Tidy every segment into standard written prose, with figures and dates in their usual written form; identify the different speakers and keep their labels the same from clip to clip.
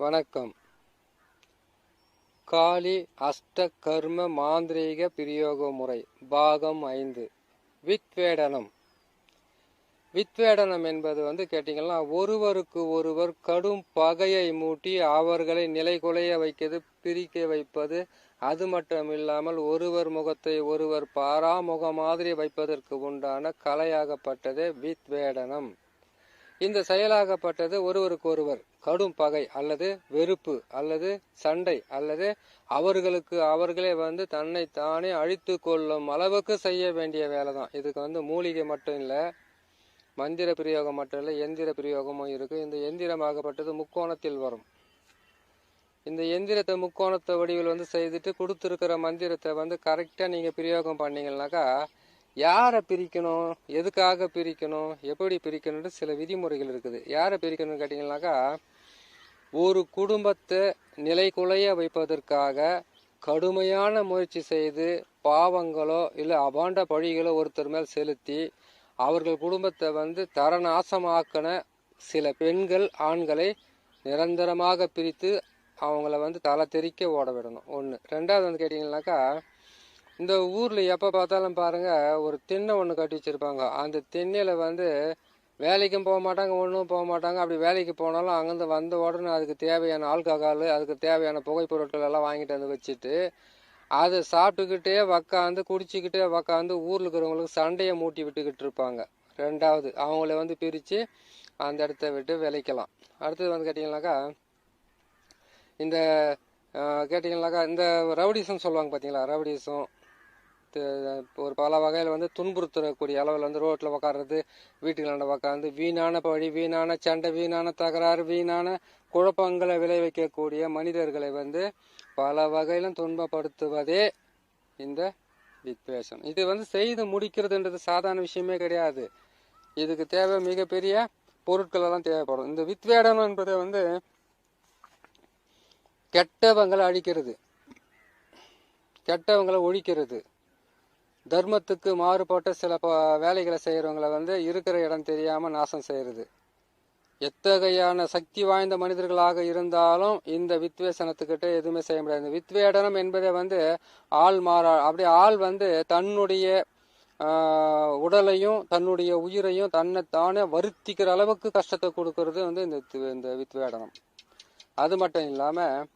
Speaker 1: வணக்கம். காளி அஷ்ட கர்ம மாந்திரீக பிரயோக முறை பாகம் 5. வித்வேடனம். வித்வேடனம் என்பது கேட்டீங்கன்னா, ஒருவருக்கு ஒருவர் கடும் பகையை மூட்டி அவர்களை நிலைகுலைய வைக்கிறது, பிரிக்க வைப்பது. அது மட்டும் இல்லாமல் ஒருவர் முகத்தை ஒருவர் பாராமுக மாதிரி வைப்பதற்கு உண்டான கலையாகப்பட்டது வித்வேடனம். இந்த செயலாகப்பட்டது ஒருவருக்கு ஒருவர் கடும் பகை அல்லது வெறுப்பு அல்லது சண்டை அல்லது அவர்களுக்கு அவர்களே தன்னை தானே அழித்து கொள்ளும் அளவுக்கு செய்ய வேண்டிய வேலை தான். இதுக்கு மூலிகை மட்டும் இல்லை, மந்திர பிரயோகம் மட்டும் இல்லை, எந்திர பிரயோகமும் இருக்கு. இந்த எந்திரமாகப்பட்டது முக்கோணத்தில் வரும். இந்த எந்திரத்தை முக்கோணத்தை வடிவில் செய்துட்டு கொடுத்துருக்கிற மந்திரத்தை கரெக்டாக நீங்கள் பிரயோகம் பண்ணீங்கன்னாக்கா, யாரை பிரிக்கணும், எதுக்காக பிரிக்கணும், எப்படி பிரிக்கணும்னு சில விதிமுறைகள் இருக்குது. யாரை பிரிக்கணும்னு கேட்டீங்கன்னாக்கா, ஒரு குடும்பத்தை நிலைகுலைய வைப்பதற்காக கடுமையான முயற்சி செய்து பாவங்களோ இல்லை அபாண்ட பழிகளோ ஒருத்தர் மேல் செலுத்தி அவர்கள் குடும்பத்தை தரநாசமாக்கின சில பெண்கள் ஆண்களை நிரந்தரமாக பிரித்து அவங்கள தலை தெறிக்க ஓட விடணும். ஒன்று. ரெண்டாவது கேட்டீங்கன்னாக்கா, இந்த ஊரில் எப்போ பார்த்தாலும் பாருங்கள், ஒரு திண்ணை ஒன்று கட்டி வச்சுருப்பாங்க. அந்த திண்ணையில் வேலைக்கும் போக மாட்டாங்க, ஒன்றும் போக மாட்டாங்க. அப்படி வேலைக்கு போனாலும் அங்கேருந்து வந்த உடனே அதுக்கு தேவையான ஆல்கஹால், அதுக்கு தேவையான புகைப்பொருட்கள் எல்லாம் வாங்கிட்டு வந்து வச்சுட்டு அதை சாப்பிட்டுக்கிட்டே குடிச்சிக்கிட்டே ஊரில் இருக்கிறவங்களுக்கு சண்டையை மூட்டி விட்டுக்கிட்டு இருப்பாங்க. ரெண்டாவது, அவங்கள பிரித்து அந்த இடத்த விட்டு விளைக்கலாம். அடுத்தது கேட்டிங்கனாக்கா, இந்த இந்த ரவுடிசம் சொல்லுவாங்க பார்த்தீங்களா, ரவுடிசம் ஒரு பல வகையில் துன்புறுத்தக்கூடிய அளவில் ரோட்டில் உக்காடுறது, வீட்டுக்கு உக்காந்து வீணான பழி, வீணான சண்டை, வீணான தகராறு, வீணான குழப்பங்களை விளைவிக்கக்கூடிய மனிதர்களை பல வகையிலும் துன்பப்படுத்துவதே இந்த வித்வேஷம். இது செய்து முடிக்கிறதுன்றது சாதாரண விஷயமே கிடையாது. இதுக்கு தேவை மிகப்பெரிய பொருட்கள் எல்லாம் தேவைப்படும். இந்த வித்வேடனம் என்பதை கெட்டவங்களை அழிக்கிறது, கெட்டவங்களை ஒழிக்கிறது, தர்மத்துக்கு மாறுபட்ட சில வேலைகளை செய்கிறவங்களை இருக்கிற இடம் தெரியாமல் நாசம் செய்கிறது. எத்தகையான சக்தி வாய்ந்த மனிதர்களாக இருந்தாலும் இந்த வித்வேஷனத்துக்கிட்ட எதுவுமே செய்ய முடியாது. இந்த வித்வேடனம் என்பதை ஆள் மாறா, அப்படி ஆள் தன்னுடைய உடலையும் தன்னுடைய உயிரையும் தன்னைத்தானே வருத்திக்கிற அளவுக்கு கஷ்டத்தை கொடுக்கறது இந்த வித்வேடனம். அது மட்டும் இல்லாமல்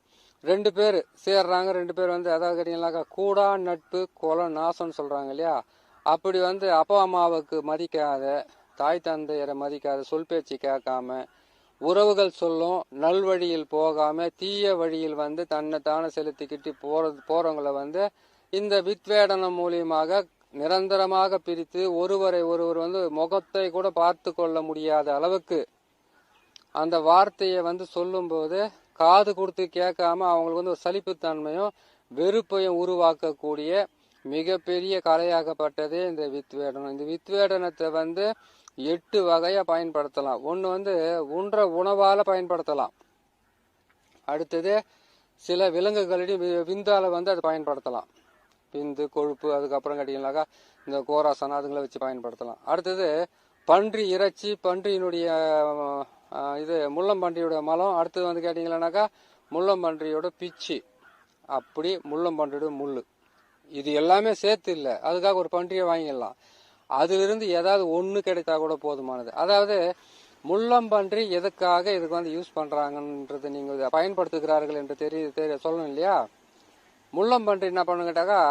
Speaker 1: ரெண்டு பேர் சேர்றாங்க, ரெண்டு பேர் அதாவது கேட்டீங்கன்னாக்கா, கூடா நட்பு கொலை நாசம்னு சொல்றாங்க இல்லையா. அப்படி அப்பா அம்மாவுக்கு மதிக்காத, தாய் தந்தையரை மதிக்காத, சொல் பேச்சு கேட்காம, உறவுகள் சொல்லும் நல்வழியில் போகாம தீய வழியில் தன்னைத்தானே செலுத்திக்கிட்டு போறவங்களை இந்த வித்வேடனம் மூலியமாக நிரந்தரமாக பிரித்து ஒருவரை ஒருவர் முகத்தை கூட பார்த்து கொள்ள முடியாத அளவுக்கு அந்த வார்த்தையை சொல்லும் போது காது கொடுத்து கேட்காம அவங்களுக்கு ஒரு சலிப்புத்தன்மையும் வெறுப்பையும் உருவாக்கக்கூடிய மிகப்பெரிய கலையாகப்பட்டதே இந்த வித்வேடனம். இந்த வித்வேடனத்தை 8 வகையா பயன்படுத்தலாம். ஒன்று உண்ற உணவால பயன்படுத்தலாம். அடுத்தது சில விலங்குகளிடையே விந்தால அதை பயன்படுத்தலாம். விந்து, கொழுப்பு, அதுக்கப்புறம் கேட்டீங்கன்னாக்கா இந்த கோராசனம் அதுங்களை வச்சு பயன்படுத்தலாம். அடுத்தது பன்றி இறைச்சி, பன்றியினுடைய முள்ளம்பன்றியோட மலம். அடுத்தது கேட்டீங்கன்னாக்கா முள்ளம்பன்றியோட பிச்சு, அப்படி முள்ளம்பன்றியோட முள்ளு, இது எல்லாமே சேர்த்து இல்லை, அதுக்காக ஒரு பன்றியை வாங்கிடலாம். அதிலிருந்து ஏதாவது ஒன்று கிடைத்தா கூட போதுமானது. அதாவது முள்ளம்பன்றி எதுக்காக இதுக்கு யூஸ் பண்றாங்கன்றது நீங்க பயன்படுத்துகிறார்கள் என்று தெரிய சொல்லணும் இல்லையா. முள்ளம்பன்றி என்ன பண்ணு கேட்டாக்கா,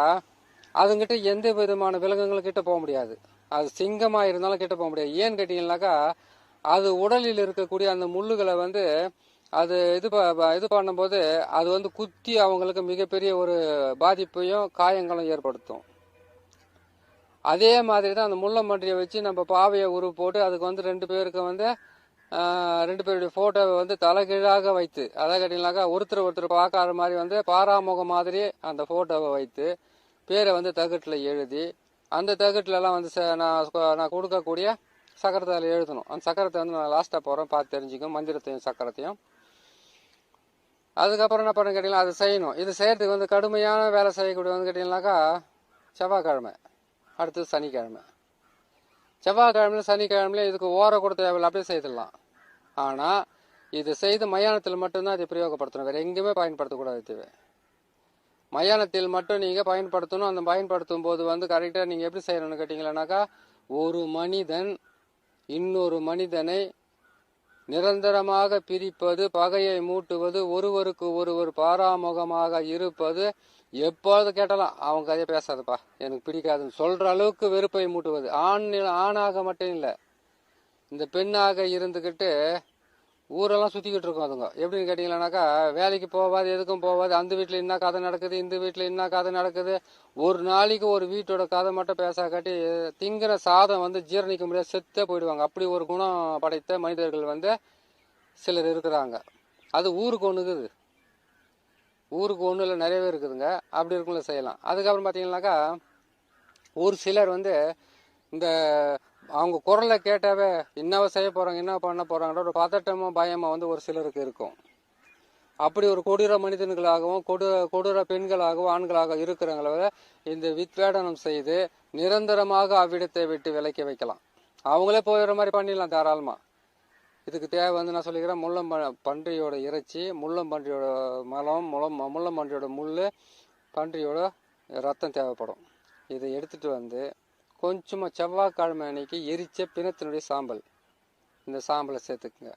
Speaker 1: அதுங்கிட்ட எந்த விதமான விலங்குகளும் கிட்ட போக முடியாது. அது சிங்கமா இருந்தாலும் கிட்ட போக முடியாது. ஏன்னு கேட்டீங்கன்னாக்கா, அது உடலில் இருக்கக்கூடிய அந்த முள்ளுகளை அது இது பண்ணும்போது அது குத்தி அவங்களுக்கு மிகப்பெரிய ஒரு பாதிப்பையும் காயங்களும் ஏற்படுத்தும். அதே மாதிரி தான் அந்த முள்ளம்பன்றியை வச்சு நம்ம பாவையை உருவு போட்டு அதுக்கு ரெண்டு பேருக்கு ரெண்டு பேருடைய போட்டோவை தலைகீழாக வைத்து, அதாவது கேட்டீங்கன்னாக்கா ஒருத்தர் பார்க்காத மாதிரி பாராமுகம் மாதிரி அந்த போட்டோவை வைத்து பேரை தகட்டில் எழுதி, அந்த தகட்டுல எல்லாம் நான் கொடுக்கக்கூடிய சக்கரத்தில் எழுதணும். அந்த சக்கரத்தை நான் லாஸ்ட்டாக போகிறேன், பார்த்து தெரிஞ்சுக்கும் மந்திரத்தையும் சக்கரத்தையும். அதுக்கப்புறம் என்ன பண்ண கேட்டீங்கன்னா, அது செய்யணும். இது செய்யறதுக்கு கடுமையான வேலை செய்யக்கூடிய கேட்டீங்கன்னாக்கா செவ்வாய்க்கிழமை, அடுத்தது சனிக்கிழமை. செவ்வாய்க்கிழமையில சனிக்கிழமையில இதுக்கு ஓர கூட தேவையில்லை, அப்படியே செய்திடலாம். ஆனால் இது செய்து மயானத்தில் மட்டும்தான் இதை பிரயோகப்படுத்தணும், வேற எங்கேயுமே பயன்படுத்தக்கூடாது. இதுவே மயானத்தில் மட்டும் நீங்க பயன்படுத்தணும். அந்த பயன்படுத்தும் போது வந்து கரெக்டா நீங்க எப்படி செய்யணும்னு கேட்டீங்கன்னாக்கா, ஒரு மனிதன் இன்னொரு மனிதனை நிரந்தரமாக பிரிப்பது, பகையை மூட்டுவது, ஒருவருக்கு ஒருவர் பாராமுகமாக இருப்பது, எப்பொழுது கேட்டாலும் அவங்க கதையை பேசாதப்பா எனக்கு பிடிக்காதுன்னு சொல்ற அளவுக்கு வெறுப்பை மூட்டுவது. ஆணாக மட்டும் இல்லை, இந்த பெண்ணாக இருந்துக்கிட்டு ஊரெல்லாம் சுத்திக்கிட்டு இருக்கோம். அதுங்க எப்படின்னு கேட்டீங்கன்னாக்கா, வேலைக்கு போவாது, எதுக்கும் போவாது, அந்த வீட்டுல என்ன கதை நடக்குது, இந்த வீட்டுல என்ன கதை நடக்குது, ஒரு நாளைக்கு ஒரு வீட்டோட கதை மட்டும் பேசா காட்டி திங்கிற சாதம் வந்து ஜீரணிக்க முடியாது, செத்தே போயிடுவாங்க. அப்படி ஒரு குணம் படைத்த மனிதர்கள் வந்து சிலர் இருக்கிறாங்க. அது ஊருக்கு ஒண்ணுக்குது, ஊருக்கு ஒண்ணு இல்லை, நிறையவே இருக்குதுங்க. அப்படி இருக்குள்ள செய்யலாம். அதுக்கப்புறம் பாத்தீங்கன்னாக்கா, ஒரு சிலர் வந்து இந்த அவங்க குரலை கேட்டாவே என்னவ செய்ய போறாங்க, என்ன பண்ண போறாங்கன்ற ஒரு பதட்டமும் பயமா வந்து ஒரு சிலருக்கு இருக்கும். அப்படி ஒரு கொடூர மனிதர்களாகவும் கொடூர பெண்களாகவும் ஆண்களாக இருக்கிறவங்கள இந்த வித்வேடனம் செய்து நிரந்தரமாக அவ்விடத்தை விட்டு விலக்கி வைக்கலாம். அவங்களே போயிடுற மாதிரி பண்ணிடலாம் தாராளமா. இதுக்கு தேவை வந்து நான் சொல்லிக்கிறேன், பன்றியோட இறைச்சி, முள்ளம்பன்றியோட மலம், முள்ளம்பன்றியோட முள், பன்றியோட ரத்தம் தேவைப்படும். இதை எடுத்துட்டு வந்து கொஞ்சமாக செவ்வாய்க்கிழமை அன்னைக்கு எரிச்ச பிணத்தினுடைய சாம்பல், இந்த சாம்பலை சேர்த்துக்குங்க.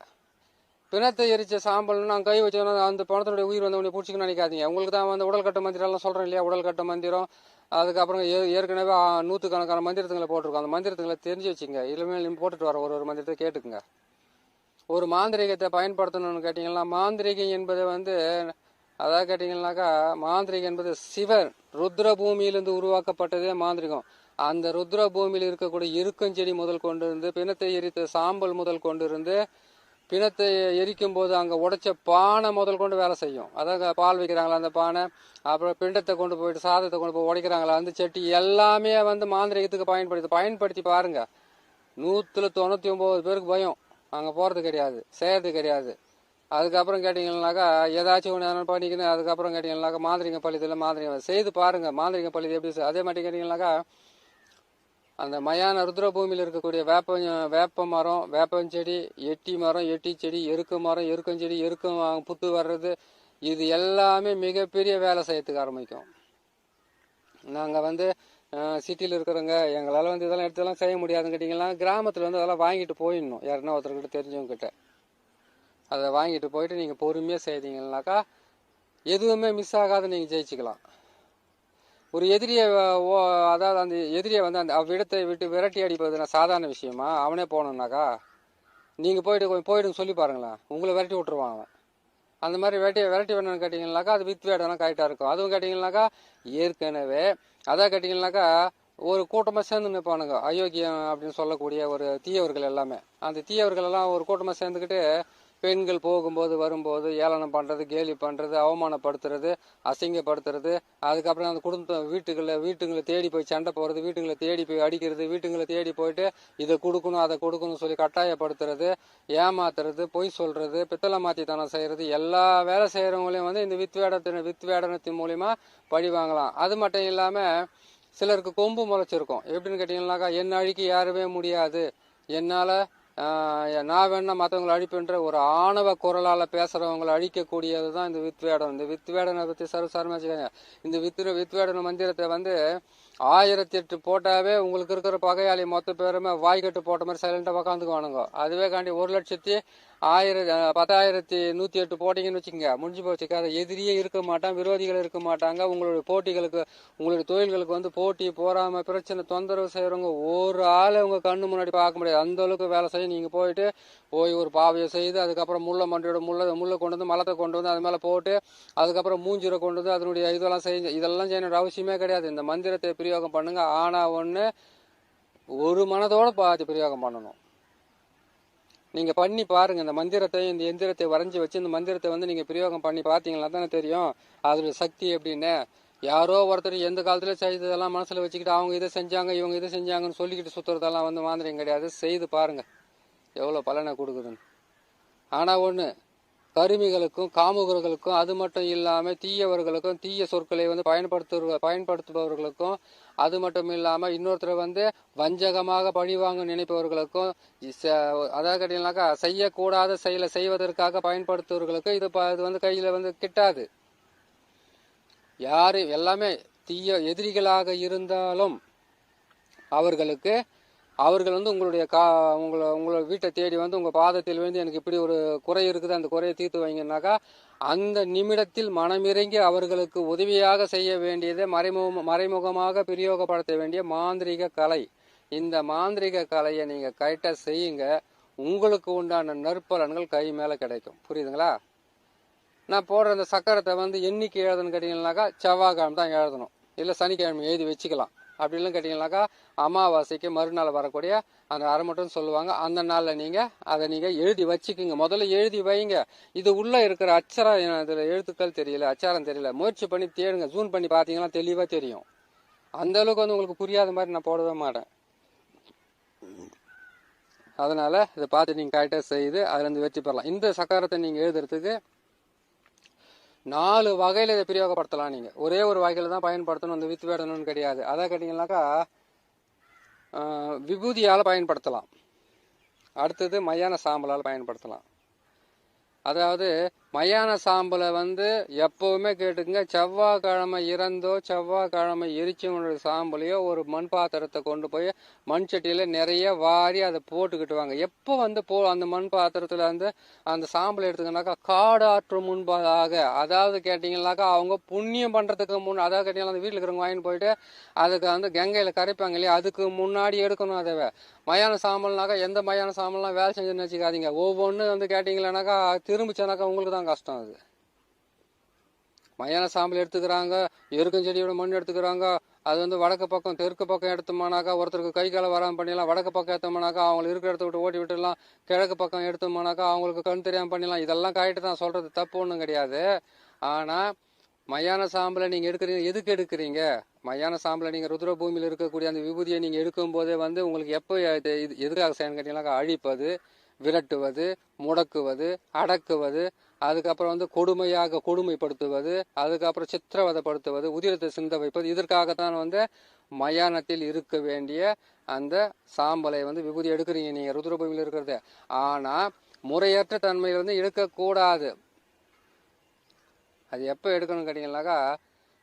Speaker 1: பிணத்தை எரிச்ச சாம்பல்னு நான் கை வச்சோன்னா அந்த பணத்தினுடைய உயிர் வந்து உடனே பிடிச்சிக்கணும்னு நினைக்காதீங்க. உங்களுக்கு தான் வந்து உடல் கட்ட மந்திரம்லாம் சொல்கிறேன் இல்லையா, உடல் கட்ட மந்திரம். அதுக்கப்புறம் ஏற்கனவே 100கணக்கான மந்திரத்துங்களை போட்டிருக்கோம். அந்த மந்திரத்துங்களை தெரிஞ்சு வச்சுங்க. இனிமேல் நீங்கள் போட்டுட்டு வர ஒரு மந்திரத்தை கேட்டுக்குங்க. ஒரு மாந்திரிகத்தை பயன்படுத்தணும்னு கேட்டிங்கன்னா, மாந்திரிகம் என்பது வந்து அதாவது கேட்டிங்கன்னாக்கா, மாந்திரிகம் என்பது சிவன் ருத்ர பூமியிலிருந்து உருவாக்கப்பட்டதே மாந்திரிகம். அந்த ருத்ர பூமியில் இருக்கக்கூடிய இருக்கஞ்செடி முதல் கொண்டு இருந்து, பிணத்தை எரித்த சாம்பல் முதல் கொண்டு இருந்து, பிணத்தை எரிக்கும் போது அங்கே உடைச்ச பானை முதல் கொண்டு வேலை செய்யும். அதாவது பால் வைக்கிறாங்களா அந்த பானை, அப்புறம் பிண்டத்தை கொண்டு போயிட்டு சாதத்தை கொண்டு போய் உடைக்கிறாங்களா அந்த சட்டி, எல்லாமே வந்து மாந்திரிகத்துக்கு பயன்படுத்தி பாருங்க. 199 பேருக்கு பயம், அங்கே போகிறது கிடையாது, செய்யறது கிடையாது. அதுக்கப்புறம் கேட்டிங்கன்னாக்கா ஏதாச்சும் ஒன்று பண்ணிக்கணும். அதுக்கப்புறம் கேட்டிங்கன்னாக்கா மாந்திரிகம் பள்ளியத்தில் மாந்திரிகம் செய்து பாருங்க. மாந்திரிகம் பள்ளி எப்படி அதே மாதிரி கேட்டிங்கன்னாக்கா, அந்த மயான ருத்ர பூமியில் இருக்கக்கூடிய வேப்ப மரம், வேப்பஞ்செடி, எட்டி மரம், எட்டி செடி, எருக்கு மரம், எருக்கஞ்செடி, எருக்கம் புத்து வர்றது, இது எல்லாமே மிகப்பெரிய வேலை செய்யறதுக்கு ஆரம்பிக்கும். நாங்கள் வந்து சிட்டியில் இருக்கிறவங்க எங்களால் வந்து இதெல்லாம் எடுத்துலாம் செய்ய முடியாதுன்னு கேட்டிங்கன்னா, கிராமத்தில் வந்து அதெல்லாம் வாங்கிட்டு போயிடணும், யாருன்னா ஒருத்தர்கிட்ட தெரிஞ்சவங்க கிட்ட. அதை வாங்கிட்டு போயிட்டு நீங்கள் பொறுமையாக செய்தீங்கன்னாக்கா எதுவுமே மிஸ் ஆகாத நீங்கள் ஜெயிச்சுக்கலாம். ஒரு எதிரியை அதாவது அந்த எதிரியை வந்து அந்த அவ்விடத்தை விட்டு விரட்டி அடிப்பது சாதாரண விஷயமா? அவனே போனோம்னாக்கா நீங்கள் போயிடுன்னு சொல்லி பாருங்களேன், உங்களை விரட்டி விட்டுருவான் அவன். அந்த மாதிரி விரட்டி வேணும்னு கேட்டிங்கன்னாக்கா அது வித் வேடெல்லாம் கரெக்டாக இருக்கும். அதுவும் கேட்டிங்கன்னாக்கா ஏற்கனவே அதான் கேட்டிங்கன்னாக்கா ஒரு கூட்டமாக சேர்ந்து நிற்பானுங்க, அயோக்கியம் அப்படின்னு சொல்லக்கூடிய ஒரு தீயவர்கள் எல்லாமே. அந்த தீயவர்கள் எல்லாம் ஒரு கூட்டமாக சேர்ந்துக்கிட்டு பெண்கள் போகும்போது வரும்போது ஏளனம் பண்ணுறது, கேலி பண்ணுறது, அவமானப்படுத்துறது, அசிங்கப்படுத்துறது, அதுக்கப்புறம் அந்த குடும்பம் வீட்டுங்களை தேடி போய் சண்டை போகிறது, வீட்டுங்களை தேடி போய் அடிக்கிறது, வீட்டுங்களை தேடி போயிட்டு இதை கொடுக்கணும் அதை கொடுக்கணும்னு சொல்லி கட்டாயப்படுத்துறது, ஏமாத்துறது, பொய் சொல்கிறது, பித்தளை மாற்றித்தனம் செய்கிறது, எல்லா வேலை செய்கிறவங்களையும் வந்து இந்த வித்வேடனத்தின் மூலிமா பழி வாங்கலாம். அது மட்டும் இல்லாமல் சிலருக்கு கொம்பு முளைச்சிருக்கும். எப்படின்னு கேட்டிங்கன்னாக்கா, என்ன அழிக்க யாருமே முடியாது, என்னால் நான் வேணா மற்றவங்களை அழிப்புன்ற ஒரு ஆணவ குரலால் பேசுகிறவங்களை அழிக்கக்கூடியது தான் இந்த வித்வேடம். இந்த வித்வேடனை பற்றி சர்வசாரமாக வச்சுக்கோங்க. இந்த வித்வேடன மந்திரத்தை வந்து 1008 போட்டாவே உங்களுக்கு இருக்கிற பகையாளி மொத்த பேருமே வாய்க்கட்டு போட்ட மாதிரி சைலண்டாக உக்காந்துக்குவானுங்க. அதுவே காண்டி 1,10,108 போட்டிங்கன்னு வச்சுக்கோங்க, முடிஞ்சு போச்சுக்காத. எதிரியே இருக்க மாட்டான், விரோதிகள் இருக்க மாட்டாங்க. உங்களுடைய போட்டிகளுக்கு, உங்களுடைய தொழில்களுக்கு வந்து போட்டி போறாம பிரச்சனை தொந்தரவு செய்யறவங்க ஒரு ஆளை உங்க கண்ணு முன்னாடி பார்க்க முடியாது. அந்த அளவுக்கு வேலை செய்ய நீங்க போயிட்டு ஒரு பாவையை செய்து, அதுக்கப்புறம் முள்ளை கொண்டு வந்து மலத்தை கொண்டு வந்து அது மேலே போட்டு, அதுக்கப்புறம் மூஞ்சிரை கொண்டு வந்து அதனுடைய இதெல்லாம் இதெல்லாம் செய்யணும் அவசியமே கிடையாது. இந்த மந்திரத்தை பிரயோகம் பண்ணுங்க. ஆனா ஒன்று, ஒரு மனதோட பார்த்து பிரயோகம் பண்ணணும். நீங்க பண்ணி பாருங்க. இந்த மந்திரத்தை, இந்த எந்திரத்தை வரைஞ்சி வச்சு இந்த மந்திரத்தை வந்து நீங்க பிரயோகம் பண்ணி பார்த்தீங்கன்னா தானே தெரியும் அதோட சக்தி எப்படின்னு. யாரோ ஒருத்தர் எந்த காலத்துல செய்ததெல்லாம் மனசுல வச்சுக்கிட்டு அவங்க இதை செஞ்சாங்க இவங்க இதை செஞ்சாங்கன்னு சொல்லிக்கிட்டு சுத்துறதெல்லாம் வந்து மாந்திரிகம் கிடையாது. செய்து பாருங்க எவ்வளோ பலனை கொடுக்குதுன்னு. ஆனால் ஒன்று, கருமிகளுக்கும் காமுகர்களுக்கும், அது மட்டும் இல்லாமல் தீயவர்களுக்கும், தீய சொற்களை வந்து பயன்படுத்துபவர்களுக்கும், அது மட்டும் இல்லாமல் இன்னொருத்தரை வந்து வஞ்சகமாக பழிவாங்க நினைப்பவர்களுக்கும், அதாவது கேட்டீங்கன்னாக்கா செய்யக்கூடாத செயலை செய்வதற்காக பயன்படுத்துவவர்களுக்கும் இது வந்து கையில் வந்து கிட்டாது. யாரு எல்லாமே தீய எதிரிகளாக இருந்தாலும் அவர்கள் வந்து உங்களோட வீட்டை தேடி வந்து உங்கள் பாதத்தில் விழுந்து எனக்கு இப்படி ஒரு குறை இருக்குது, அந்த குறையை தீர்த்து வைங்கன்னாக்கா அந்த நிமிடத்தில் மனமிறங்கி அவர்களுக்கு உதவியாக செய்ய வேண்டியதை மறைமுகமாக பிரயோகப்படுத்த வேண்டிய மாந்திரிக கலை. இந்த மாந்திரிக கலையை நீங்கள் கரெக்டாக செய்யுங்க, உங்களுக்கு உண்டான நற்பலன்கள் கை மேலே கிடைக்கும். புரியுதுங்களா? நான் போடுற அந்த சக்கரத்தை வந்து என்னைக்கு எழுதணும்னு கேட்டீங்கன்னாக்கா செவ்வாய்க்கிழமை தான் எழுதணும், இல்லை சனிக்கிழமை எழுதி வச்சுக்கலாம். அப்படிலாம் கேட்டிங்கனாக்கா அமாவாசைக்கு மறுநாள் வரக்கூடிய அந்த அரைமட்டம் சொல்லுவாங்க, அந்த நாளில் அதை நீங்கள் எழுதி வச்சுக்கோங்க. முதல்ல எழுதி வைங்க. இது உள்ளே இருக்கிற அச்சரம், அதில் எழுத்துக்கள் தெரியல, அச்சாரம் தெரியல, முயற்சி பண்ணி தேடுங்க. ஜூன் பண்ணி பார்த்தீங்கன்னா தெளிவாக தெரியும். அந்த அளவுக்கு வந்து உங்களுக்கு புரியாத மாதிரி நான் போடவே மாட்டேன். அதனால் இதை பார்த்து நீங்கள் கரெக்டாக செய்து அதுலேருந்து வெற்றி பெறலாம். இந்த சக்கரத்தை நீங்கள் எழுதுறதுக்கு 4 வகையில் இதை பிரயோகப்படுத்தலாம். நீங்கள் ஒரே ஒரு வகையில் தான் பயன்படுத்தணும், அந்த வித்து வேடணும்னு கிடையாது. அதை கேட்டிங்கன்னாக்கா விபூதியால் பயன்படுத்தலாம். அடுத்தது மயான சாம்பலால் பயன்படுத்தலாம். அதாவது மயான சாம்பலை வந்து எப்பவுமே கேட்டுக்குங்க, செவ்வாய்க்கிழமை இறந்தோ செவ்வாய்க்கிழமை எரிச்சவனுடைய சாம்பலையோ ஒரு மண் பாத்திரத்தை கொண்டு போய் மண் சட்டியில நிறைய வாரி அதை போட்டுக்கிட்டுவாங்க. எப்போ வந்து அந்த மண் பாத்திரத்துல வந்து அந்த சாம்பலை எடுத்துக்கனாக்கா காடாற்றும் முன்பாக, அதாவது கேட்டீங்கன்னாக்கா அவங்க புண்ணியம் பண்றதுக்கு அதாவது கேட்டீங்கன்னா அந்த வீட்டில் இருக்கிறவங்க வாங்கிட்டு போயிட்டு அதுக்கு வந்து கங்கையில கரைப்பாங்க இல்லையா, அதுக்கு முன்னாடி எடுக்கணும். அதை மயான சாம்பல்னாக்கா எந்த மயான சாம்பல்லாம் வேலை செஞ்சுன்னு வச்சுக்காதீங்க. ஒவ்வொன்று வந்து கேட்டீங்கன்னாக்கா திரும்பிச்சானாக்கா உங்களுக்கு தான் கஷ்டம். அது மயான சாம்பல் எடுத்துக்கிறாங்க, எருக்கும் செடியோட மண் எடுத்துக்கிறாங்க. அது வந்து வடக்கு பக்கம் தெற்கு பக்கம் எடுத்தோம்னாக்கா ஒருத்தருக்கு கை காலை வராமல் பண்ணிடலாம். வடக்கு பக்கம் எடுத்தோம்னாக்கா அவங்களுக்கு இருக்கிற இடத்த விட்டு ஓட்டி விட்டுடலாம். கிழக்கு பக்கம் எடுத்தோம்னாக்கா அவங்களுக்கு கண் தெரியாமல் பண்ணிடலாம். இதெல்லாம் கரெக்டு தான், சொல்றது தப்பு ஒன்றும் கிடையாது. ஆனால் மயான சாம்பலை நீங்கள் எடுக்கிறீங்க, எதுக்கு எடுக்கிறீங்க? மயான சாம்பலை நீங்கள் ருத்ர பூமியில் இருக்கக்கூடிய அந்த விபூதியை நீங்கள் எடுக்கும் போதே வந்து உங்களுக்கு எப்போ எதுக்காக செய்யணும்னு கேட்டீங்கன்னாக்கா அழிப்பது, விரட்டுவது, முடக்குவது, அடக்குவது, அதுக்கப்புறம் வந்து கொடுமைப்படுத்துவது, அதுக்கப்புறம் சித்திரவதைப்படுத்துவது, உதிரத்தை சிந்த வைப்பது. இதற்காகத்தான் வந்து மயானத்தில் இருக்க வேண்டிய அந்த சாம்பலை வந்து விபூதி எடுக்கிறீங்க நீங்கள் ருத்ரபூமியில் இருக்கிறது. ஆனால் முறையற்ற தன்மையில் வந்து எடுக்கக்கூடாது. அது எப்போ எடுக்கணும்னு கேட்டீங்கன்னாக்கா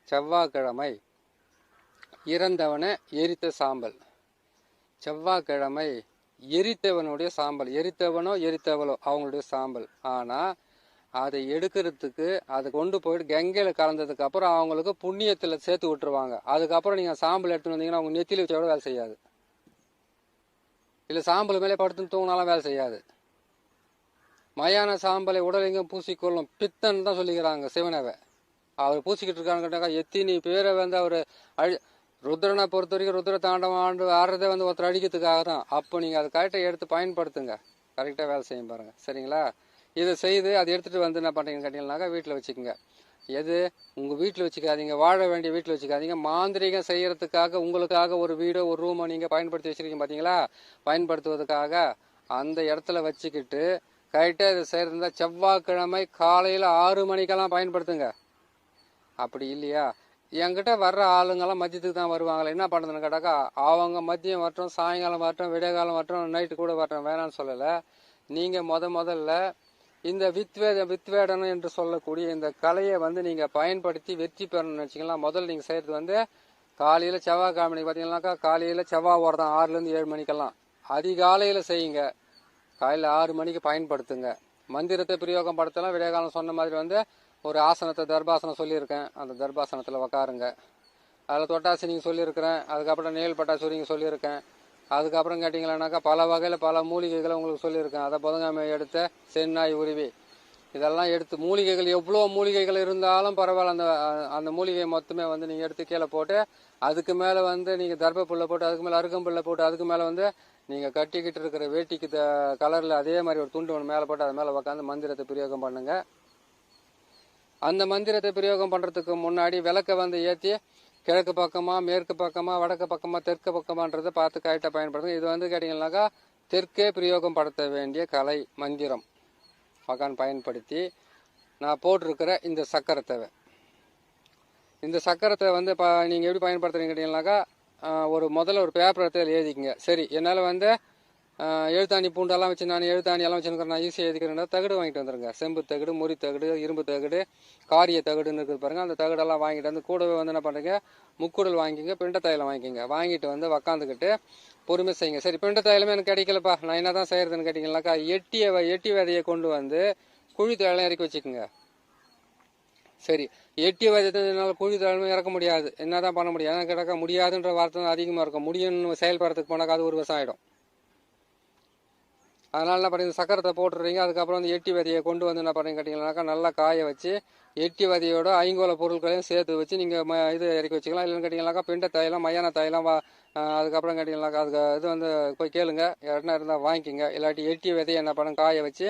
Speaker 1: செவ்வாய்க்கிழமை இறந்தவனை எரித்த சாம்பல், செவ்வாய்க்கிழமை எரித்தவனுடைய சாம்பல், எரித்தவனோ எரித்தவளோ அவங்களுடைய சாம்பல். ஆனால் அதை எடுக்கிறதுக்கு அதை கொண்டு போயிட்டு கங்கையில் கலந்ததுக்கு அப்புறம் அவங்களுக்கு புண்ணியத்தில் சேர்த்து விட்டுருவாங்க. அதுக்கப்புறம் நீங்கள் சாம்பல் எடுத்துன்னு வந்தீங்கன்னா அவங்க நெத்தியில் வச்சோட வேலை செய்யாது, இல்லை சாம்பல் மேலே படுத்துன்னு தூங்கினாலும் வேலை செய்யாது. மயான சாம்பலை உடலெங்கும் பூசிக்கொள்ளும் பித்தன் தான் சொல்லிக்கிறாங்க சிவனவை. அவர் பூசிக்கிட்டு இருக்காங்க. எத்தனை பேரை வந்து அவர் ருத்ரனை பொறுத்த வரைக்கும் ருத்ர தாண்டவம் ஆடுறதே வந்து ஒருத்தர் அடிக்கிறதுக்காக தான். அப்போ நீங்கள் அதை கரெக்டாக எடுத்து பயன்படுத்துங்க, கரெக்டாக வேலை செய்யும் பாருங்க. சரிங்களா? இதை செய்து அதை எடுத்துகிட்டு வந்து என்ன பண்ணுறீங்கன்னு கேட்டீங்கன்னாக்கா வீட்டில் வச்சுக்கோங்க. எது உங்கள் வீட்டில் வச்சுக்காதீங்க, வாழ வேண்டிய வீட்டில் வச்சுக்காதீங்க. மாந்திரிகம் செய்யறதுக்காக உங்களுக்காக ஒரு வீடோ ஒரு ரூமோ நீங்கள் பயன்படுத்தி வச்சுருக்கீங்க பார்த்தீங்களா, பயன்படுத்துவதற்காக அந்த இடத்துல வச்சுக்கிட்டு கரெக்டாக இதை செய்கிறதா செவ்வாய்க்கிழமை காலையில் 6 மணிக்கெல்லாம் பயன்படுத்துங்க. அப்படி இல்லையா, என்கிட்ட வர்ற ஆளுங்கெல்லாம் மதியத்துக்கு தான் வருவாங்களே, என்ன பண்ணுறதுன்னு கேட்டாக்கா அவங்க மதியம் வரட்டும், சாயங்காலம் வரட்டும், விடைக்காலம் வரட்டும், நைட்டு கூட வரட்டும், வேணான்னு சொல்லலை. நீங்கள் முதல்ல இந்த வித்வேடனம் என்று சொல்லக்கூடிய இந்த கலையை வந்து நீங்கள் பயன்படுத்தி வெற்றி பெறணும்னு வச்சிக்கலாம். முதல்ல நீங்கள் செய்கிறது வந்து காலையில் செவ்வாய்க்கிழமை பார்த்தீங்கன்னாக்கா காலையில் செவ்வாய் ஓரதான் 6லேருந்து 7 மணிக்கெல்லாம் அதிகாலையில் செய்யுங்க. காலையில் 6 மணிக்கு பயன்படுத்துங்க. மந்திரத்தை பிரயோகம் படுத்தலாம். விடைகாலம் சொன்ன மாதிரி வந்து ஒரு ஆசனத்தை தர்பாசனம் சொல்லியிருக்கேன், அந்த தர்பாசனத்தில் உக்காருங்க. அதில் தொட்டாசினிங்க சொல்லியிருக்கிறேன், அதுக்கப்புறம் நேல் பட்டாசுரிங்க சொல்லியிருக்கேன். அதுக்கப்புறம் கேட்டிங்களானாக்கா பல வகையில் பல மூலிகைகளை உங்களுக்கு சொல்லியிருக்கேன். அதை புதங்காமை எடுத்த சென்னாய் உருவி இதெல்லாம் எடுத்து மூலிகைகள் எவ்வளோ மூலிகைகள் இருந்தாலும் பரவாயில்ல, அந்த மூலிகை மொத்தமே வந்து நீங்கள் எடுத்து கீழே போட்டு அதுக்கு மேலே வந்து நீங்கள் தர்பப்புல்லை போட்டு அதுக்கு மேலே அருகம்புல்லை போட்டு அதுக்கு மேலே வந்து நீங்கள் கட்டிக்கிட்டு இருக்கிற வேட்டிக்கு கலரில் அதே மாதிரி ஒரு துண்டு ஒன்று மேலே போட்டு அது மேலே உட்காந்து மந்திரத்தை பிரயோகம் பண்ணுங்க. அந்த மந்திரத்தை பிரயோகம் பண்ணுறதுக்கு முன்னாடி விளக்கை வந்து ஏற்றி கிழக்கு பக்கமா மேற்கு பக்கமா வடக்கு பக்கமா தெற்கு பக்கமான்றதை பார்த்து கரெக்டாக பயன்படுத்துங்க. இது வந்து கேட்டிங்கன்னாக்கா தெற்கே பிரயோகம் படுத்த வேண்டிய கலை மந்திரம். வக்கான் பயன்படுத்தி நான் போட்டிருக்கிற இந்த சக்கரத்தை இந்த சக்கரத்தை வந்து நீங்கள் எப்படி பயன்படுத்துறீங்க கேட்டீங்கன்னாக்கா முதல்ல ஒரு பேப்பர் எடுத்து எழுதிக்கங்க. சரி, என்னால் வந்து எழுத்தாணி பூண்டெல்லாம் வச்சு நான் எழுத்தாணியெல்லாம் வச்சுருக்கிறேன், நான் ஈஸியாக எழுதிக்கிறேன்னா தகடு வாங்கிட்டு வந்துடுங்க. செம்பு தகடு, முறி தகடு, இரும்பு தகடு, காரிய தகடுன்னு இருக்குது பாருங்கள். அந்த தகடெல்லாம் வாங்கிட்டு வந்து கூடவே வந்து என்ன பண்ணுறீங்க, முக்குடல் வாங்கிக்கங்க, பிண்ட தைலம் வாங்கிக்கோங்க. வாங்கிட்டு வந்து உக்காந்துக்கிட்டு பொறுமை செய்யுங்க. சரி, பிண்ட தைலமே எனக்கு கிடைக்கலப்பா, நான் என்ன தான் செய்கிறதுன்னு கேட்டிங்கனாக்கா எட்டி விதையை கொண்டு வந்து குழி தைலம் இறக்கி வச்சுக்கோங்க. சரி, எட்டி விதைனால குழி தைலமே இறக்க முடியாது, என்ன தான் பண்ண முடியாது, எனக்கு கிடக்க முடியாதுன்ற வார்த்தை தான் அதிகமாக இருக்கும். முடியும்னு செயல்படுறதுக்கு போனாக்கா அது ஒரு வருஷம் ஆகிடும். அதனால் என்ன பண்ணுறீங்க, சக்கரத்தை போட்டுடுறீங்க. அதுக்கப்புறம் வந்து எட்டி விதையை கொண்டு வந்து என்ன பண்ணுறீங்க கேட்டிங்கனாக்கா நல்லா காய வச்சு எட்டி விதையோட ஐங்கோல பொருட்களையும் சேர்த்து வச்சு நீங்கள் இது இறக்கி வச்சுக்கலாம். இல்லைன்னு கேட்டிங்கனாக்கா பிண்ட தைலம், மயான தைலம், அதுக்கப்புறம் கேட்டிங்கனாக்கா அதுக்கு இது வந்து போய் கேளுங்க, யாருன்னா இருந்தால் வாங்கிக்கோங்க. இல்லாட்டி எட்டி விதையை என்ன பண்ணுங்க காய வச்சு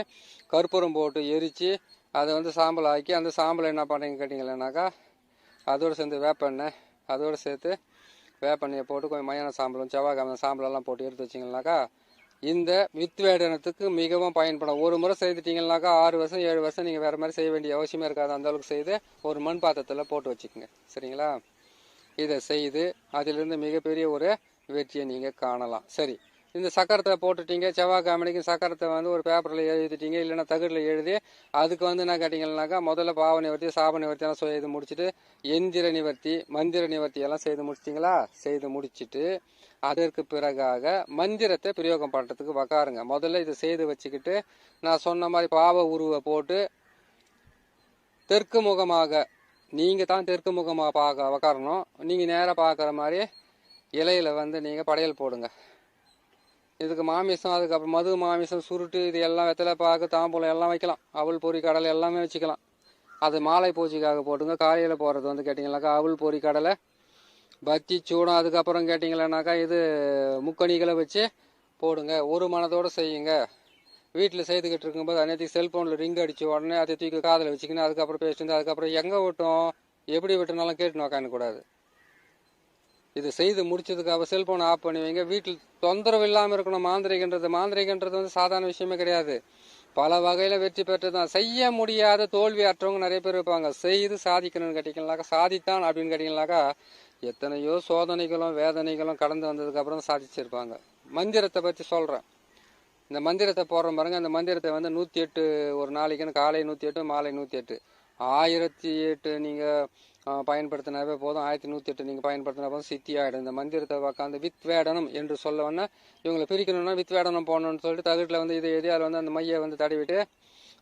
Speaker 1: கற்பூரம் போட்டு எரித்து அதை வந்து சாம்பல் ஆக்கி அந்த சாம்பலை என்ன பண்ணுறீங்க கேட்டிங்கன்னாக்கா அதோடு சேர்ந்து வேப்பெண்ணெய், அதோடு சேர்த்து வேப்பெண்ணெயை போட்டு கொஞ்சம் மயான சாம்பலும் செவ்வாய்க்கிழமை சாம்பலெல்லாம் போட்டு எடுத்து வச்சிங்கனாக்கா இந்த வித்வேடனத்துக்கு மிகவும் பயன்படும். ஒரு முறை செய்துட்டீங்கன்னாக்கா 6 வருஷம் 7 வருஷம் நீங்கள் வேறு மாதிரி செய்ய வேண்டிய அவசியமே இருக்காது. அந்த அளவுக்கு செய்து ஒரு மண் பாத்திரத்தில் போட்டு வச்சுக்கோங்க. சரிங்களா? இதை செய்து அதிலிருந்து மிகப்பெரிய ஒரு வெற்றியை நீங்கள் காணலாம். சரி, இந்த சக்கரத்தை போட்டுட்டீங்க. செவ்வாய்க்கிழமைக்கு சக்கரத்தை வந்து ஒரு பேப்பரில் எழுதிட்டீங்க, இல்லைன்னா தகடில் எழுதி அதுக்கு வந்து என்ன கேட்டிங்கன்னாக்கா முதல்ல பாவ நிவர்த்தி, சாப நிவர்த்தி எல்லாம் செய்து முடிச்சுட்டு எந்திர நிவர்த்தி, மந்திர நிவர்த்தி எல்லாம் செய்து முடிச்சிட்டிங்களா? செய்து முடிச்சுட்டு அதற்கு பிறகாக மந்திரத்தை பிரயோகம் பண்ணுறதுக்கு உக்காருங்க. முதல்ல இதை செய்து வச்சுக்கிட்டு நான் சொன்ன மாதிரி பாவ உருவை போட்டு தெற்கு முகமாக, நீங்கள் தான் தெற்கு முகமாக உக்காரணும். நீங்கள் நேராக பார்க்குற மாதிரி இலையில வந்து நீங்கள் படையல் போடுங்க. இதுக்கு மாமிசம், அதுக்கப்புறம் மது, மாமிசம், சுருட்டு, இது எல்லாம் வெத்தலை பாக்கு, தாம்பூலம் எல்லாம் வைக்கலாம். அவல் பொறி கடலை எல்லாமே வச்சுக்கலாம். அது மாலை பூஜைக்காக போட்டுங்க. காலையில் போடுறது வந்து கேட்டிங்கனாக்கா அவல் பொறி கடலை, பத்தி சூடம், அதுக்கப்புறம் கேட்டிங்கன்னாக்கா இது முக்கணிகளை வச்சு போடுங்க. ஒரு மனதோடு செய்யுங்க. வீட்டில் செய்துக்கிட்டு இருக்கும்போது அன்னைக்கு செல்ஃபோனில் ரிங் அடித்து உடனே அதை தூக்கி காதில் வச்சுக்கின்னு அதுக்கப்புறம் பேசிட்டு அதுக்கப்புறம் எங்கே விட்டோம் எப்படி விட்டுனாலும் கேட்டுன்னு உக்காந்துக்கூடாது. இது செய்து முடிச்சதுக்காக செல்ஃபோனை ஆஃப் பண்ணி வைங்க. வீட்டில் தொந்தரவு இல்லாமல் இருக்கணும். மாந்திரிகன்றது வந்து சாதாரண விஷயமே கிடையாது. பல வகையில் வெற்றி பெற்று தான். செய்ய முடியாத தோல்வி அற்றவங்க நிறைய பேர் இருப்பாங்க. செய்து சாதிக்கணும்னு கேட்டிங்கனாக்கா, சாதித்தான் அப்படின்னு கேட்டிங்கனாக்கா எத்தனையோ சோதனைகளும் வேதனைகளும் கடந்து வந்ததுக்கப்புறம் சாதிச்சிருப்பாங்க. மந்திரத்தை பற்றி சொல்கிறேன். இந்த மந்திரத்தை போடுற பாருங்க. அந்த மந்திரத்தை வந்து 108 ஒரு நாளைக்குன்னு, காலை 108 மாலை 108 1008 நீங்கள் பயன்படுத்தினாவே போதும். 1108 நீங்கள் பயன்படுத்தினா போதும், சித்தி ஆகிடும். இந்த மந்திரத்தை உட்காந்து வித்வேடனம் என்று சொல்லவொன்னா இவங்களை பிரிக்கணும்னா வித்வேடனம் போடணும்னு சொல்லிட்டு தகட்டில் வந்து இதை எதியால் வந்து அந்த மையை வந்து தடவிட்டு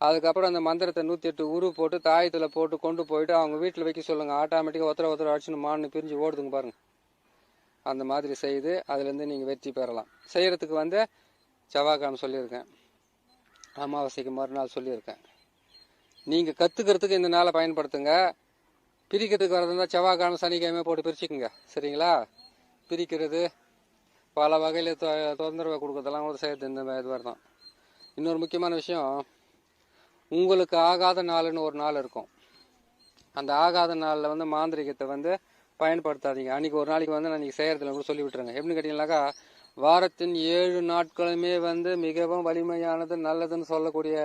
Speaker 1: அதுக்கப்புறம் அந்த மந்திரத்தை 108 உரு போட்டு தாயத்தில் போட்டு கொண்டு போயிட்டு அவங்க வீட்டில் வைக்க சொல்லுங்கள். ஆட்டோமேட்டிக்காக ஒருத்தர அடிச்சுன்னு மான்னு பிரிஞ்சு ஓடுதுங்க பாருங்கள். அந்த மாதிரி செய்து அதுலேருந்து நீங்கள் வெற்றி பெறலாம். செய்கிறதுக்கு வந்து செவ்வாய்க்கிழமை சொல்லியிருக்கேன், அமாவாசைக்கு மறுநாள் சொல்லியிருக்கேன். நீங்கள் கற்றுக்கிறதுக்கு இந்த நாளை பயன்படுத்துங்க. பிரிக்கிறதுக்கு வரதுன்னா செவ்வாய்க்கிழமை சனிக்கிழமை போட்டு பிரிச்சுக்குங்க. சரிங்களா? பிரிக்கிறது பல வகையில் தொந்தரவை கொடுக்குறதெல்லாம் கூட செய்யறது இந்த இதுவாக தான். இன்னொரு முக்கியமான விஷயம், உங்களுக்கு ஆகாத நாள்னு ஒரு நாள் இருக்கும். அந்த ஆகாத நாளில் வந்து மாந்திரிகத்தை வந்து பயன்படுத்தாதீங்க. அன்றைக்கி ஒரு நாளைக்கு வந்து நான் இன்றைக்கி செய்கிறதுல கூட சொல்லி விட்டுருங்க. எப்படின்னு கேட்டிங்கனாக்கா, வாரத்தின் 7 நாட்களுமே வந்து மிகவும் வலிமையானது, நல்லதுன்னு சொல்லக்கூடிய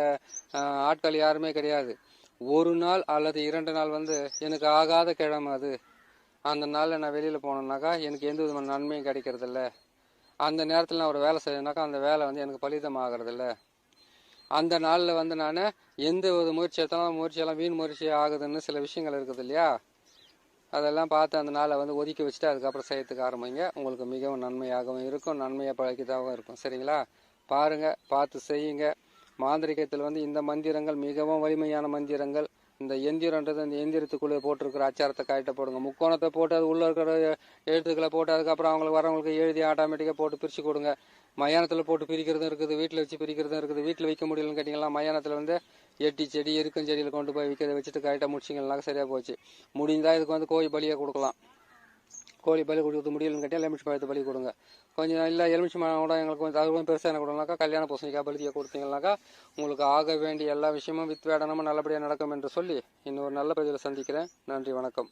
Speaker 1: ஆட்கள் யாருமே கிடையாது. ஒரு நாள் அல்லது 2 நாள் வந்து எனக்கு ஆகாத கிழமை அது, அந்த நாளில் நான் வெளியில் போனேன்னாக்கா எனக்கு எந்த விதமான நன்மையும் கிடைக்கிறதில்ல. அந்த நேரத்தில் நான் ஒரு வேலை செய்யணுனாக்கா அந்த வேலை வந்து எனக்கு பலிதம் ஆகிறதில்ல. அந்த நாளில் வந்து நான் எந்த ஒரு முயற்சி எடுத்தாலும் முயற்சியெல்லாம் வீண் முயற்சி ஆகுதுன்னு சில விஷயங்கள் இருக்குது இல்லையா? அதெல்லாம் பார்த்து அந்த நாளை வந்து ஒதுக்கி வச்சுட்டு அதுக்கப்புறம் செய்யறதுக்கு ஆரம்பிங்க. உங்களுக்கு மிகவும் நன்மையாகவும் இருக்கும், நன்மையை பழக்கிதாகவும் இருக்கும். சரிங்களா? பாருங்கள், பார்த்து செய்யுங்க. மாந்திரிகத்தில் வந்து இந்த மந்திரங்கள் மிகவும் வலிமையான மந்திரங்கள். இந்த எந்திரன்றது அந்த எந்திரத்துக்குள்ளே போட்டிருக்கிற அச்சாரத்தை காய்ட்ட போடுங்க. முக்கோணத்தை போட்டு அது உள்ளே இருக்கிற எழுத்துக்களை போட்டு அதுக்கப்புறம் அவங்களுக்கு வரவங்களுக்கு எழுதி ஆட்டோமேட்டிக்காக போட்டு பிரித்து கொடுங்க. மயானத்தில் போட்டு பிரிக்கிறதும் இருக்குது, வீட்டில் வச்சு பிரிக்கிறதும் இருக்குது. வீட்டில் வைக்க முடியலன்னு கேட்டிங்கன்னா மயானத்தில் வந்து எட்டி செடி இருக்கும் செடியில் கொண்டு போய் விற்கிறத வச்சுட்டு கரெக்டாக முடிச்சிங்கனாக்க சரியாக போச்சு. முடிந்தால் இதுக்கு வந்து கோழி பலியாக கொடுக்கலாம். கோழி பலி கொடுக்க முடியலன்னு கேட்டால் எலுமிச்சி பழத்தை பலி கொடுங்க. கொஞ்சம் இல்லை எலுமிச்சி பழம் கூட எங்களுக்கு கொஞ்சம் அது கொஞ்சம் பெருசாக என்ன கொடுங்கனாக்கா கல்யாண பூசணிக்காய் பலியை கொடுத்தீங்கன்னாக்கா உங்களுக்கு ஆக வேண்டிய எல்லா விஷயமும் வித்வேடனமும் நல்லபடியாக நடக்கும் என்று சொல்லி இன்னொரு நல்ல பதிவில் சந்திக்கிறேன். நன்றி, வணக்கம்.